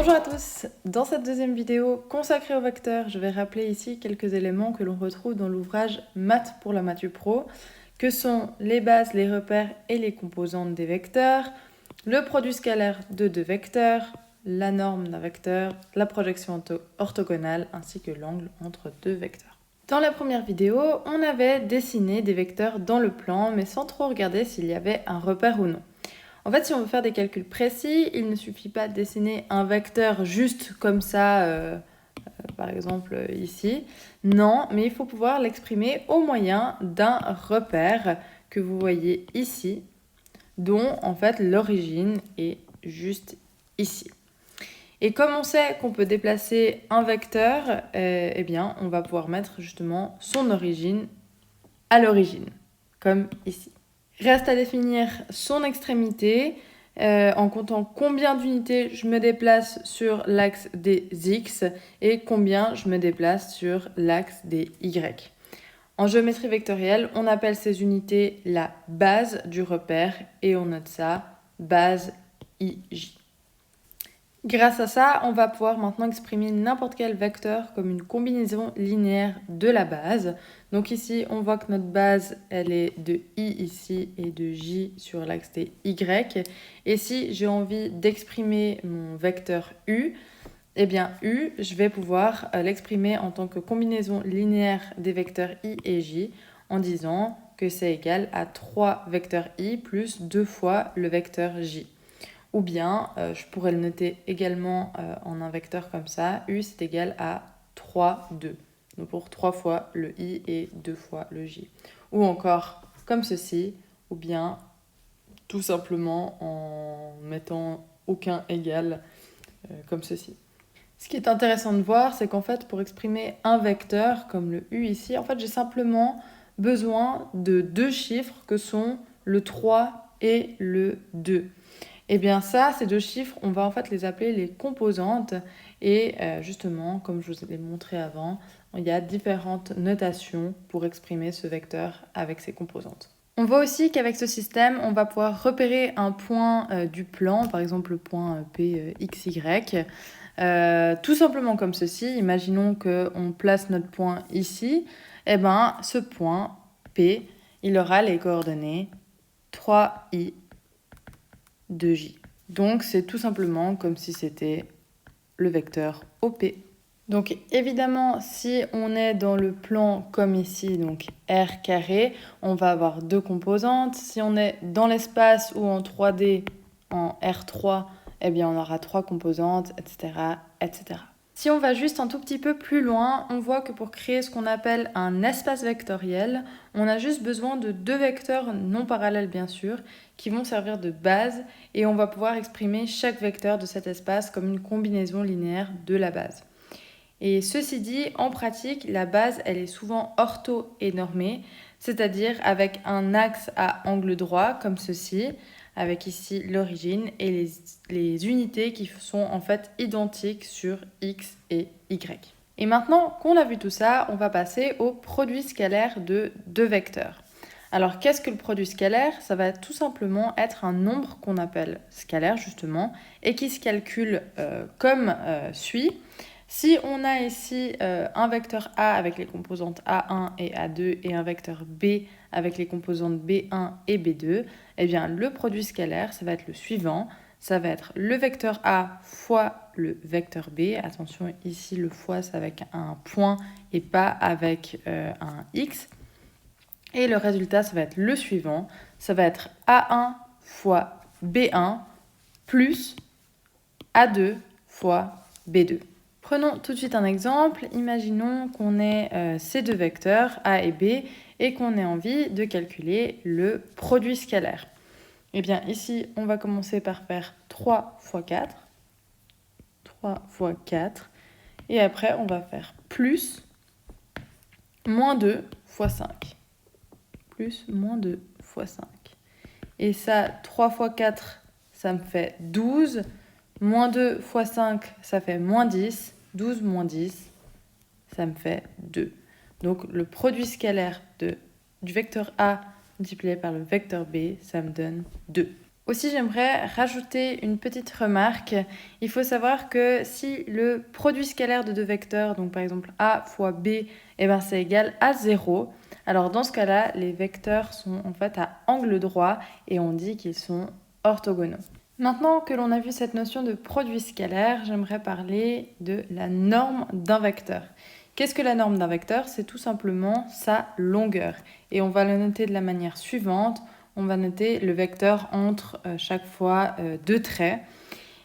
Bonjour à tous, dans cette deuxième vidéo consacrée au vecteur, je vais rappeler ici quelques éléments que l'on retrouve dans l'ouvrage Maths pour la Matu Pro, que sont les bases, les repères et les composantes des vecteurs, le produit scalaire de deux vecteurs, la norme d'un vecteur, la projection orthogonale ainsi que l'angle entre deux vecteurs. Dans la première vidéo, on avait dessiné des vecteurs dans le plan mais sans trop regarder s'il y avait un repère ou non. En fait, si on veut faire des calculs précis, il ne suffit pas de dessiner un vecteur juste comme ça, par exemple ici. Non, mais il faut pouvoir l'exprimer au moyen d'un repère que vous voyez ici, dont en fait l'origine est juste ici. Et comme on sait qu'on peut déplacer un vecteur, eh bien, on va pouvoir mettre justement son origine à l'origine, comme ici. Reste à définir son extrémité en comptant combien d'unités je me déplace sur l'axe des x et combien je me déplace sur l'axe des y. En géométrie vectorielle, on appelle ces unités la base du repère et on note ça base ij. Grâce à ça, on va pouvoir maintenant exprimer n'importe quel vecteur comme une combinaison linéaire de la base. Donc ici, on voit que notre base, elle est de i ici et de j sur l'axe des y. Et si j'ai envie d'exprimer mon vecteur u, eh bien u, je vais pouvoir l'exprimer en tant que combinaison linéaire des vecteurs i et j en disant que c'est égal à 3 vecteurs i plus 2 fois le vecteur j. Ou bien, je pourrais le noter également en un vecteur comme ça. U, c'est égal à 3, 2. Donc pour 3 fois le i et 2 fois le j. Ou encore comme ceci, ou bien tout simplement en mettant aucun égal comme ceci. Ce qui est intéressant de voir, c'est qu'en fait, pour exprimer un vecteur comme le u ici, en fait, j'ai simplement besoin de deux chiffres que sont le 3 et le 2. Et bien ça, ces deux chiffres, on va en fait les appeler les composantes. Et justement, comme je vous l'ai montré avant, il y a différentes notations pour exprimer ce vecteur avec ses composantes. On voit aussi qu'avec ce système, on va pouvoir repérer un point du plan, par exemple le point PXY, tout simplement comme ceci. Imaginons qu'on place notre point ici. Et bien ce point P, il aura les coordonnées 3i de j. Donc c'est tout simplement comme si c'était le vecteur OP. Donc évidemment, si on est dans le plan comme ici, donc R carré, on va avoir deux composantes. Si on est dans l'espace ou en 3D, en R3, eh bien on aura trois composantes, etc., etc. Si on va juste un tout petit peu plus loin, on voit que pour créer ce qu'on appelle un espace vectoriel, on a juste besoin de deux vecteurs non parallèles bien sûr, qui vont servir de base et on va pouvoir exprimer chaque vecteur de cet espace comme une combinaison linéaire de la base. Et ceci dit, en pratique, la base, elle est souvent ortho-énormée, c'est-à-dire avec un axe à angle droit comme ceci, avec ici l'origine et les unités qui sont en fait identiques sur x et y. Et maintenant qu'on a vu tout ça, on va passer au produit scalaire de deux vecteurs. Alors qu'est-ce que le produit scalaire ? Ça va tout simplement être un nombre qu'on appelle scalaire justement et qui se calcule comme suit. Si on a ici un vecteur A avec les composantes A1 et A2 et un vecteur B avec les composantes B1 et B2, eh bien le produit scalaire, ça va être le suivant. Ça va être le vecteur A fois le vecteur B. Attention, ici le fois c'est avec un point et pas avec un X. Et le résultat, ça va être le suivant. Ça va être A1 fois B1 plus A2 fois B2. Prenons tout de suite un exemple. Imaginons qu'on ait ces deux vecteurs A et B et qu'on ait envie de calculer le produit scalaire. Eh bien ici, on va commencer par faire 3 fois 4. 3 fois 4. Et après, on va faire plus moins 2 fois 5. Plus moins 2 fois 5. Et ça, 3 fois 4, ça me fait 12. Moins 2 fois 5, ça fait moins 10. 12 moins 10, ça me fait 2. Donc le produit scalaire du vecteur A multiplié par le vecteur B, ça me donne 2. Aussi, j'aimerais rajouter une petite remarque. Il faut savoir que si le produit scalaire de deux vecteurs, donc par exemple a fois b, c'est égal à 0, alors dans ce cas-là, les vecteurs sont en fait à angle droit et on dit qu'ils sont orthogonaux. Maintenant que l'on a vu cette notion de produit scalaire, j'aimerais parler de la norme d'un vecteur. Qu'est-ce que la norme d'un vecteur? C'est tout simplement sa longueur. Et on va le noter de la manière suivante. On va noter le vecteur entre chaque fois deux traits.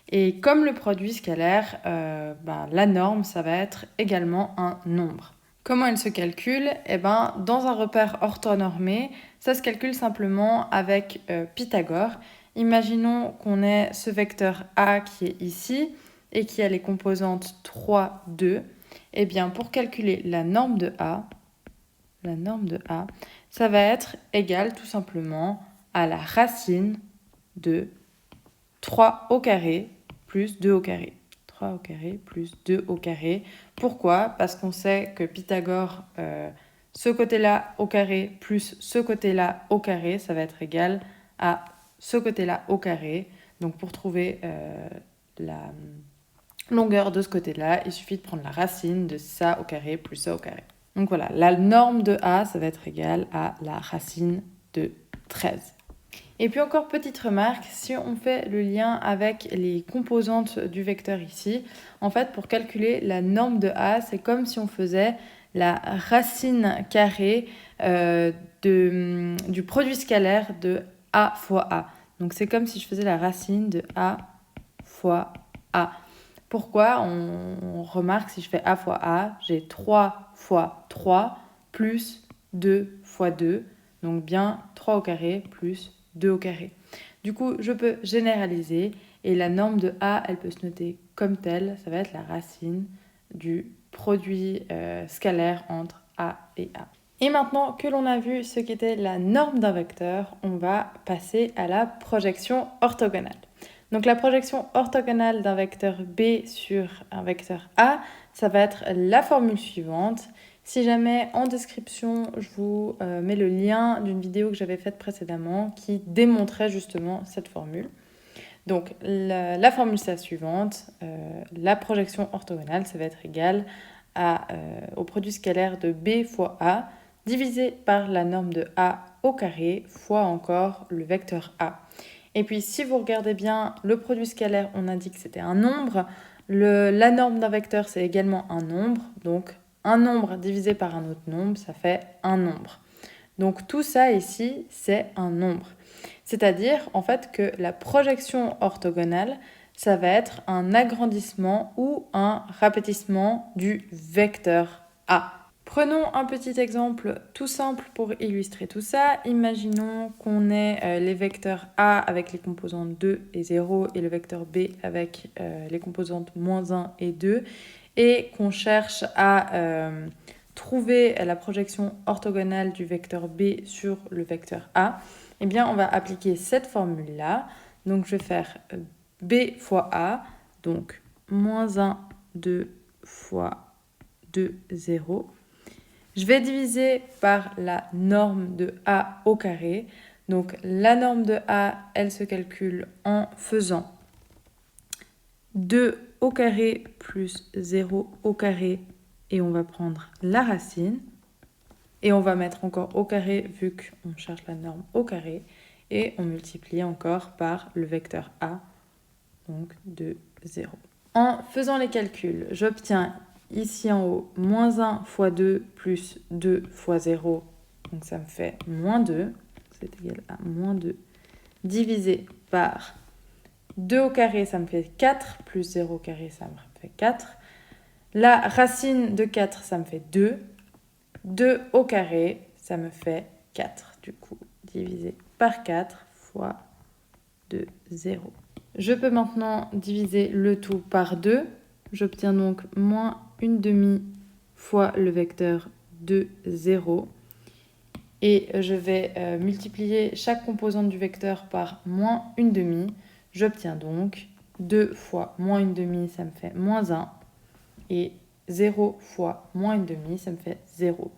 Et comme le produit scalaire, la norme, ça va être également un nombre. Comment elle se calcule? Dans un repère orthonormé, ça se calcule simplement avec Pythagore. Imaginons qu'on ait ce vecteur A qui est ici et qui a les composantes 3, 2. Pour calculer la norme de A, ça va être égal tout simplement à la racine de 3 au carré plus 2 au carré. 3 au carré plus 2 au carré. Pourquoi? Parce qu'on sait que Pythagore, ce côté-là au carré plus ce côté-là au carré, ça va être égal à ce côté-là au carré. Donc pour trouver la longueur de ce côté-là, il suffit de prendre la racine de ça au carré plus ça au carré. Donc voilà, la norme de A, ça va être égal à la racine de 13. Et puis encore petite remarque, si on fait le lien avec les composantes du vecteur ici, en fait pour calculer la norme de A, c'est comme si on faisait la racine carrée du produit scalaire de A fois A. Donc c'est comme si je faisais la racine de A fois A. Pourquoi? On remarque si je fais A fois A, j'ai 3 fois 3 plus 2 fois 2, donc bien 3 au carré plus 2 au carré. Du coup, je peux généraliser et la norme de A, elle peut se noter comme telle. Ça va être la racine du produit scalaire entre A et A. Et maintenant que l'on a vu ce qu'était la norme d'un vecteur, on va passer à la projection orthogonale. Donc la projection orthogonale d'un vecteur B sur un vecteur A, ça va être la formule suivante. Si jamais en description, je vous mets le lien d'une vidéo que j'avais faite précédemment qui démontrait justement cette formule. Donc la formule c'est la suivante. La projection orthogonale, ça va être égal au produit scalaire de B fois A divisé par la norme de A au carré fois encore le vecteur A. Et puis si vous regardez bien le produit scalaire, on a dit que c'était un nombre. La norme d'un vecteur, c'est également un nombre. Donc un nombre divisé par un autre nombre, ça fait un nombre. Donc tout ça ici, c'est un nombre. C'est-à-dire en fait que la projection orthogonale, ça va être un agrandissement ou un rapetissement du vecteur A. Prenons un petit exemple tout simple pour illustrer tout ça. Imaginons qu'on ait les vecteurs A avec les composantes 2 et 0 et le vecteur B avec les composantes moins 1 et 2 et qu'on cherche à trouver la projection orthogonale du vecteur B sur le vecteur A. Eh bien, on va appliquer cette formule-là. Donc, je vais faire B fois A, donc moins 1, 2 fois 2, 0. Je vais diviser par la norme de A au carré. Donc la norme de A, elle se calcule en faisant 2 au carré plus 0 au carré. Et on va prendre la racine. Et on va mettre encore au carré vu qu'on cherche la norme au carré. Et on multiplie encore par le vecteur A, donc de 0. En faisant les calculs, j'obtiens ici en haut, moins 1 fois 2 plus 2 fois 0, donc ça me fait moins 2, c'est égal à moins 2, divisé par 2 au carré, ça me fait 4, plus 0 au carré, ça me fait 4. La racine de 4, ça me fait 2. 2 au carré, ça me fait 4, du coup, divisé par 4 fois 2, 0. Je peux maintenant diviser le tout par 2. J'obtiens donc moins 1/2 fois le vecteur de 0. Et je vais multiplier chaque composante du vecteur par moins 1/2. J'obtiens donc 2 fois moins 1/2, ça me fait moins 1. Et 0 fois moins 1/2, ça me fait 0.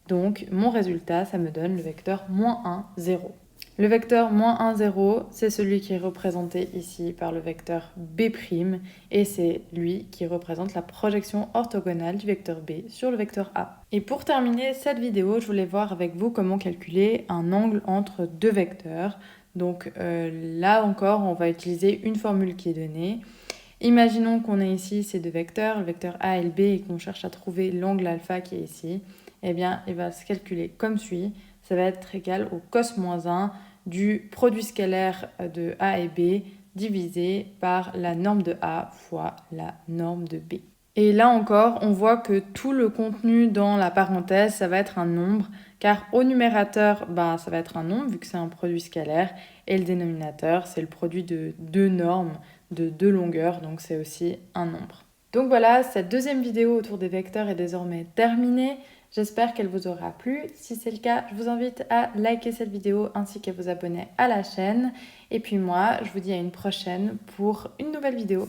Donc mon résultat, ça me donne le vecteur moins 1, 0. Le vecteur -1, 0, c'est celui qui est représenté ici par le vecteur B', et c'est lui qui représente la projection orthogonale du vecteur B sur le vecteur A. Et pour terminer cette vidéo, je voulais voir avec vous comment calculer un angle entre deux vecteurs. Donc là encore, on va utiliser une formule qui est donnée. Imaginons qu'on a ici ces deux vecteurs, le vecteur A et le B, et qu'on cherche à trouver l'angle alpha qui est ici. Eh bien, il va se calculer comme suit. Ça va être égal au cos-1 du produit scalaire de A et B divisé par la norme de A fois la norme de B. Et là encore, on voit que tout le contenu dans la parenthèse, ça va être un nombre, car au numérateur, ça va être un nombre vu que c'est un produit scalaire, et le dénominateur, c'est le produit de deux normes, de deux longueurs, donc c'est aussi un nombre. Donc voilà, cette deuxième vidéo autour des vecteurs est désormais terminée. J'espère qu'elle vous aura plu. Si c'est le cas, je vous invite à liker cette vidéo ainsi qu'à vous abonner à la chaîne. Et puis moi, je vous dis à une prochaine pour une nouvelle vidéo.